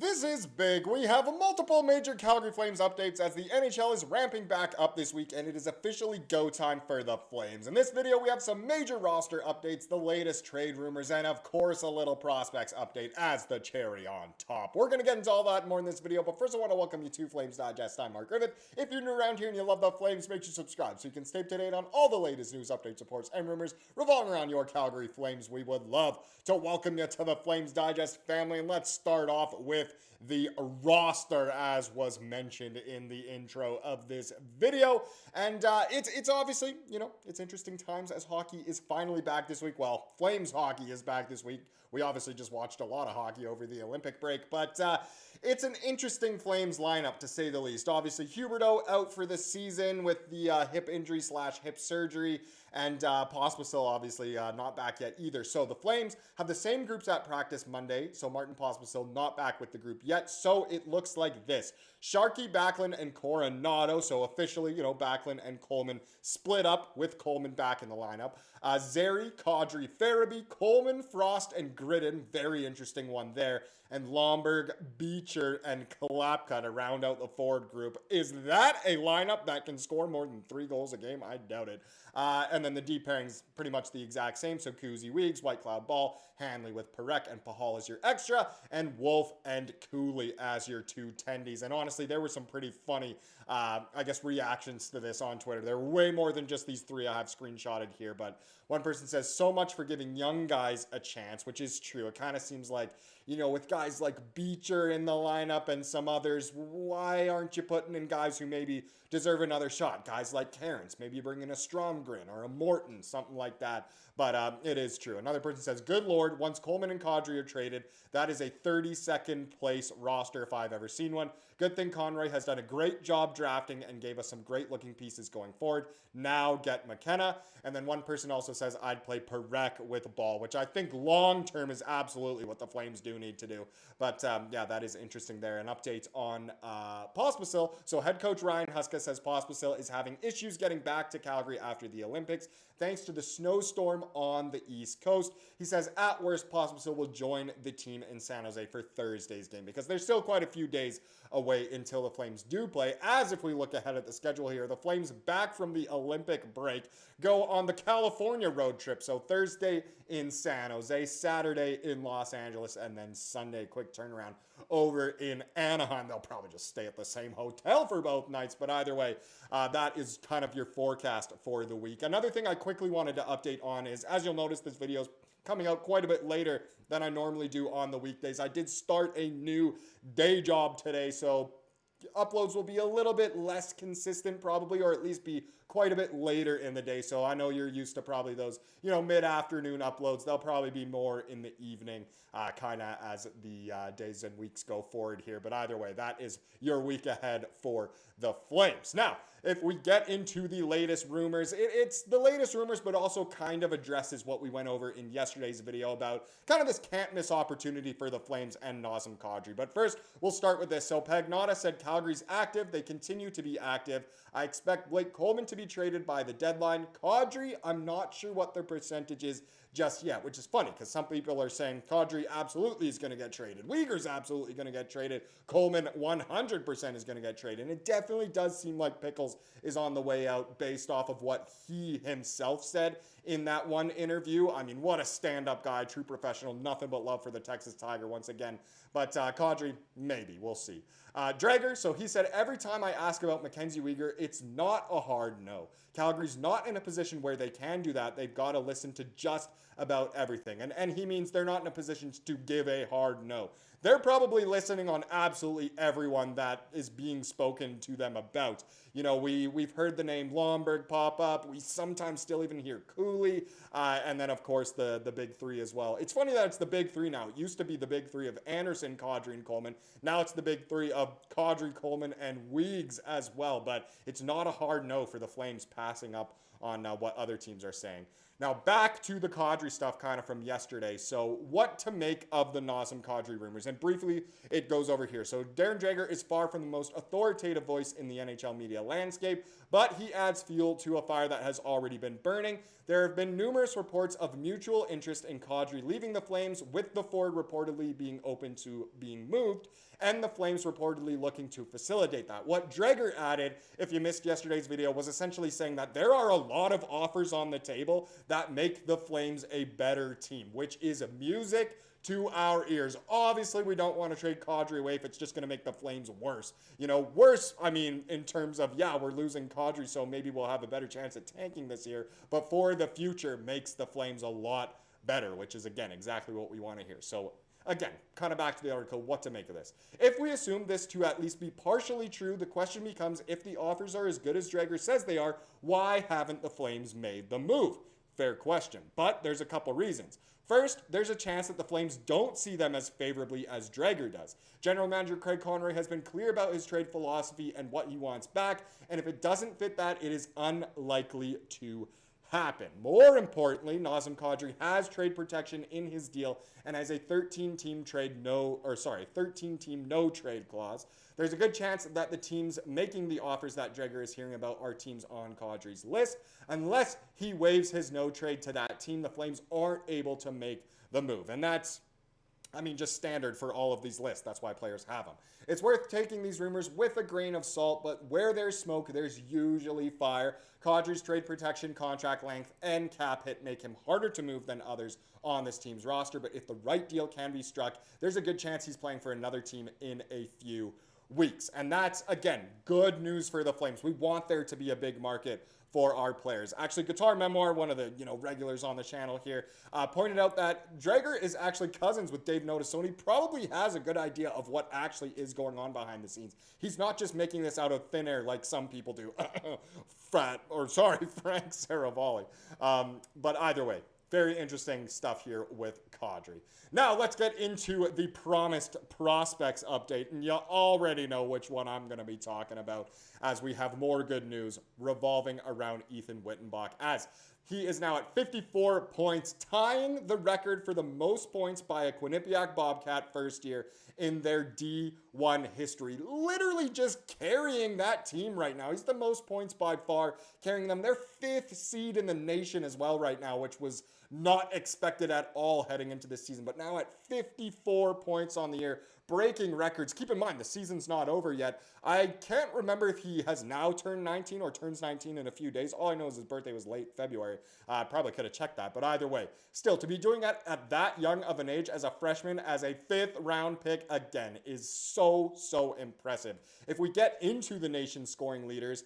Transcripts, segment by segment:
This is big. We have multiple major Calgary Flames updates as the NHL is ramping back up this week and it is officially go time for the Flames. In this video, we have some major roster updates, the latest trade rumors, and of course a little prospects update as the cherry on top. We're going to get into all that more in this video, but first I want to welcome you to Flames Digest. I'm Mark Griffith. If you're new around here and you love the Flames, make sure you subscribe so you can stay up to date on all the latest news, updates, reports, and rumors revolving around your Calgary Flames. We would love to welcome you to the Flames Digest family, and let's start off with the roster as was mentioned in the intro of this video. And it's obviously, it's interesting times as hockey is finally back this week. Well, Flames hockey is back this week. We obviously just watched a lot of hockey over the Olympic break, but it's an interesting Flames lineup to say the least. Obviously, Huberdeau out for the season with the hip injury / hip surgery, and Pospisil obviously not back yet either. So the Flames have the same groups at practice Monday, so Martin Pospisil not back with the group yet. So it looks like this: Sharkey, Backlund, and Coronato. So officially, Backlund and Coleman split up with Coleman back in the lineup. Zary, Kadri, Farabee, Coleman, Frost, and Gridden. Very interesting one there. And Lomberg, Beecher, and Klapka to round out the forward group. Is that a lineup that can score more than 3 goals a game? I doubt it. And then the D pairing's pretty much the exact same. So Kuzi, Weegs, White Cloud, Ball, Hanley with Perek and Pahal as your extra, and Wolf and Cooley as your 2 tendies. And honestly, there were some pretty funny, reactions to this on Twitter. There were way more than just these 3 I have screenshotted here. But one person says, so much for giving young guys a chance, which is true. It kind of seems like, with guys like Beecher in the lineup and some others, why aren't you putting in guys who maybe deserve another shot? Guys like Cairns, maybe you bring in a Stromgren or a Morton, something like that. But it is true. Another person says, good Lord, once Coleman and Kadri are traded, that is a 32nd place roster if I've ever seen one. Good thing Conroy has done a great job drafting and gave us some great looking pieces going forward. Now get McKenna. And then one person also says, I'd play Perek with Ball, which I think long term is absolutely what the Flames do need to do. But that is interesting there. An update on Pospisil. So head coach Ryan Huska says Pospisil is having issues getting back to Calgary after the Olympics, thanks to the snowstorm on the East Coast. He says at worst, Pospisil will join the team in San Jose for Thursday's game, because there's still quite a few days away until the Flames do play. As if we look ahead at the schedule here, the Flames back from the Olympic break go on the California road trip. So Thursday in San Jose, Saturday in Los Angeles, and then Sunday, quick turnaround over in Anaheim. They'll probably just stay at the same hotel for both nights, but either way, that is kind of your forecast for the week. Another thing I quickly wanted to update on is, as you'll notice, this video is coming out quite a bit later than I normally do on the weekdays. I did start a new day job today, so uploads will be a little bit less consistent probably, or at least be quite a bit later in the day. So I know you're used to probably those, mid-afternoon uploads. They'll probably be more in the evening, kind of as the days and weeks go forward here. But either way, that is your week ahead for the Flames. Now, if we get into the latest rumors, it's the latest rumors, but also kind of addresses what we went over in yesterday's video about kind of this can't-miss opportunity for the Flames and Nazem Kadri. But first, we'll start with this. So Pagnotta said Calgary's active. They continue to be active. I expect Blake Coleman to be traded by the deadline. Kadri, I'm not sure what their percentage is just yet, which is funny because some people are saying Kadri absolutely is going to get traded. Weegar's absolutely going to get traded. Coleman 100% is going to get traded. And it definitely does seem like Pickles is on the way out based off of what he himself said in that one interview. I mean, what a stand-up guy, true professional, nothing but love for the Texas Tiger once again. But Kadri, maybe, we'll see. Drager, so he said, every time I ask about MacKenzie Weegar, it's not a hard no. Calgary's not in a position where they can do that. They've got to listen to just about everything. And he means they're not in a position to give a hard no. They're probably listening on absolutely everyone that is being spoken to them about. We've heard the name Lomberg pop up. We sometimes still even hear Cooley. And then, of course, the big 3 as well. It's funny that it's the big 3 now. It used to be the big 3 of Andersson, Kadri, and Coleman. Now it's the big 3 of Kadri, Coleman, and Weegs as well. But it's not a hard no for the Flames passing up on what other teams are saying. Now, back to the Kadri stuff kind of from yesterday. So what to make of the Nazem Kadri rumors? And briefly, it goes over here. So Darren Dreger is far from the most authoritative voice in the NHL media landscape, but he adds fuel to a fire that has already been burning. There have been numerous reports of mutual interest in Kadri leaving the Flames, with the forward reportedly being open to being moved, and the Flames reportedly looking to facilitate that. What Dreger added, if you missed yesterday's video, was essentially saying that there are a lot of offers on the table that make the Flames a better team, which is music to our ears. Obviously, we don't want to trade Kadri away if it's just going to make the Flames worse. You know, worse, I mean, in terms of, yeah, we're losing Kadri, so maybe we'll have a better chance at tanking this year, but for the future makes the Flames a lot better, which is, again, exactly what we want to hear. So, again, kind of back to the article, what to make of this. If we assume this to at least be partially true, the question becomes, if the offers are as good as Dreger says they are, why haven't the Flames made the move? Fair question, but there's a couple reasons. First, there's a chance that the Flames don't see them as favorably as Dreger does. General Manager Craig Conroy has been clear about his trade philosophy and what he wants back, and if it doesn't fit that, it is unlikely to happen. More importantly, Nazem Kadri has trade protection in his deal and has a 13-team no trade clause. There's a good chance that the teams making the offers that Dreger is hearing about are teams on Kadri's list. Unless he waives his no trade to that team, the Flames aren't able to make the move. And that's, I mean, just standard for all of these lists. That's why players have them. It's worth taking these rumors with a grain of salt, but where there's smoke, there's usually fire. Kadri's trade protection, contract length, and cap hit make him harder to move than others on this team's roster, but if the right deal can be struck, there's a good chance he's playing for another team in a few weeks. And that's, again, good news for the Flames. We want there to be a big market for our players. Actually, Guitar Memoir, one of the regulars on the channel here, pointed out that Dreger is actually cousins with Dave Notice, so he probably has a good idea of what actually is going on behind the scenes. He's not just making this out of thin air like some people do. Frank Saravalli. But either way, very interesting stuff here with Kadri. Now, let's get into the promised prospects update, and you already know which one I'm going to be talking about, as we have more good news revolving around Ethan Wittenbach, as he is now at 54 points, tying the record for the most points by a Quinnipiac Bobcat first year in their D1 history. Literally just carrying that team right now. He's the most points by far, carrying them. They're 5th seed in the nation as well right now, which was not expected at all heading into this season. But now at 54 points on the year, breaking records. Keep in mind, the season's not over yet. I can't remember if he has now turned 19 or turns 19 in a few days. All I know is his birthday was late February. I probably could have checked that, but either way, still, to be doing that at that young of an age as a freshman, as a 5th round pick, again, is so impressive. If we get into the nation's scoring leaders,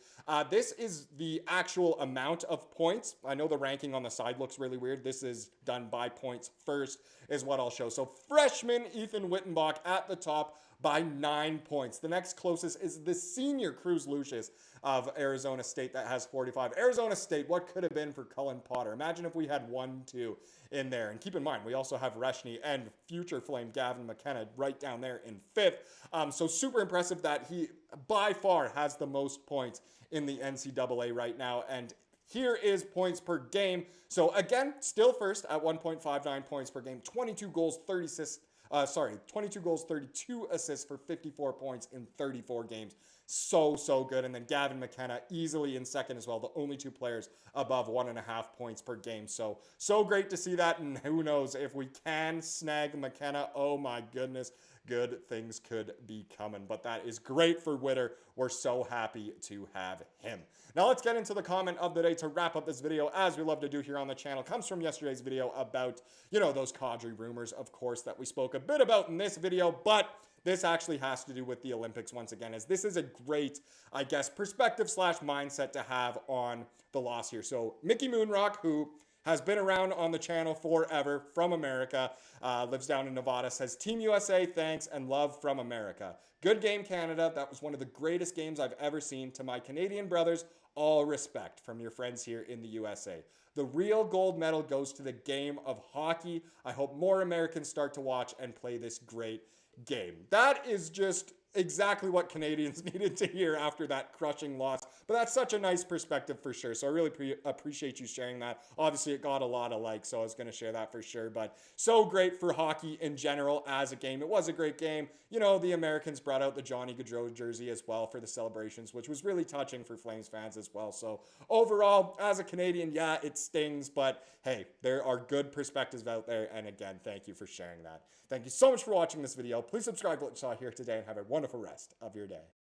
this is the actual amount of points. I know the ranking on the side looks really weird. This is done by points first, is what I'll show. So freshman Ethan Wittenbach at the top by 9 points. The next closest is the senior Cruz Lucius of Arizona State that has 45. Arizona State, what could have been for Cullen Potter? Imagine if we had 1-2 in there. And keep in mind, we also have Reshny and future Flame Gavin McKenna right down there in 5th. So super impressive that he by far has the most points in the NCAA right now. And here is points per game. So again, still first at 1.59 points per game, 22 goals, 22 goals, 32 assists for 54 points in 34 games. So good. And then Gavin McKenna easily in second as well. The only 2 players above 1.5 points per game. So great to see that. And who knows if we can snag McKenna. Oh my goodness. Good things could be coming. But that is great for Witter. We're so happy to have him. Now let's get into the comment of the day to wrap up this video, as we love to do here on the channel. Comes from yesterday's video about, those Kadri rumors, of course, that we spoke a bit about in this video, but this actually has to do with the Olympics once again, as this is a great, I guess, perspective / mindset to have on the loss here. So Mickey Moonrock, who has been around on the channel forever, from America, lives down in Nevada, says, Team USA, thanks and love from America. Good game, Canada. That was one of the greatest games I've ever seen. To my Canadian brothers, all respect from your friends here in the USA. The real gold medal goes to the game of hockey. I hope more Americans start to watch and play this great game. That is just exactly what Canadians needed to hear after that crushing loss. But that's such a nice perspective for sure. So I really appreciate you sharing that. Obviously, it got a lot of likes, so I was going to share that for sure. But so great for hockey in general as a game. It was a great game. You know, the Americans brought out the Johnny Gaudreau jersey as well for the celebrations, which was really touching for Flames fans as well. So overall, as a Canadian, yeah, it stings, but hey, there are good perspectives out there. And again, thank you for sharing that. Thank you so much for watching this video. Please subscribe to what you saw here today and have a wonderful rest of your day.